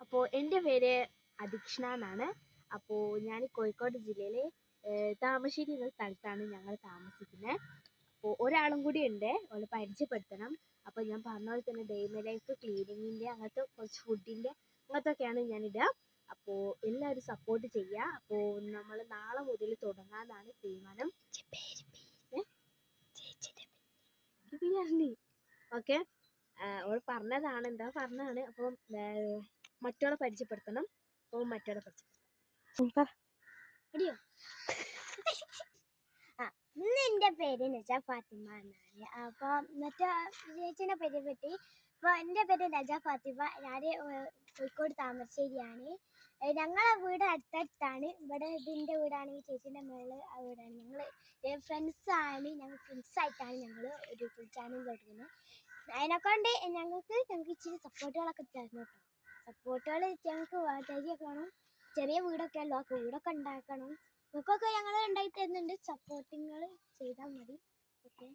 അപ്പോൾ എൻ്റെ പേര് അദീക്ഷണ എന്നാണ്. അപ്പോൾ ഞാൻ കോഴിക്കോട് ജില്ലയിൽ താമരശ്ശേരി എന്ന സ്ഥലത്താണ് ഞങ്ങൾ താമസിക്കുന്നത്. അപ്പോൾ ഒരാളും കൂടി ഉണ്ട്, അവളെ പരിചയപ്പെടുത്തണം. അപ്പോൾ ഞാൻ പറഞ്ഞ പോലെ തന്നെ ഡേ മൈ ലൈഫ് ക്ലീനിങ്ങിൻ്റെ അങ്ങനത്തെ കുറച്ച് ഫുഡിൻ്റെ അങ്ങനത്തൊക്കെയാണ് ഞാനിടുക. അപ്പോൾ എല്ലാവരും സപ്പോർട്ട് ചെയ്യുക. അപ്പോൾ നമ്മൾ നാളെ മുതൽ തുടങ്ങാമെന്നാണ് തീരുമാനം. ഓക്കെ, അവൾ പറഞ്ഞതാണ്, എന്താ പറഞ്ഞതാണ്. അപ്പം മറ്റോളെ പരിചയപ്പെടുത്തണം. അപ്പോൾ മറ്റോളെ പരിചയപ്പെടുത്തണം. അടിയോ ഇന്ന് എൻ്റെ പേര് നജ ഫാത്തിമ എന്നാണ്. അപ്പോൾ മറ്റേ ചേച്ചീനെ പരിചയപ്പെട്ടി. അപ്പോൾ എൻ്റെ പേര് നജ ഫാത്തിമ. ഞാൻ കോഴിക്കോട് താമരശ്ശേരിയാണ്. ഞങ്ങളെ വീട് അടുത്തടുത്താണ്. ഇവിടെ ഇതിൻ്റെ വീടാണെങ്കിൽ ചേച്ചീൻ്റെ മേളിൽ ആ വീടാണ്. ഞങ്ങൾ ഫ്രണ്ട്സാണ്. ഞങ്ങൾ ഫ്രണ്ട്സായിട്ടാണ് ഞങ്ങൾ ഒരു ചാനൽ തുടങ്ങുന്നത്. അതിനെക്കൊണ്ട് ഞങ്ങൾക്ക് ഇച്ചിരി സപ്പോർട്ടുകളൊക്കെ തരണം കേട്ടോ. സപ്പോർട്ടുകൾ ഞങ്ങൾക്ക് തരികയാണ്. ചെറിയ വീടൊക്കെ ഉള്ളൂ, ആ വീടൊക്കെ ഉണ്ടാക്കണം. നിങ്ങൾക്കൊക്കെ ഞങ്ങൾ ഉണ്ടായി തരുന്നുണ്ട്. സപ്പോർട്ടിങ്ങൾ ചെയ്താൽ മതി. ഓക്കെ.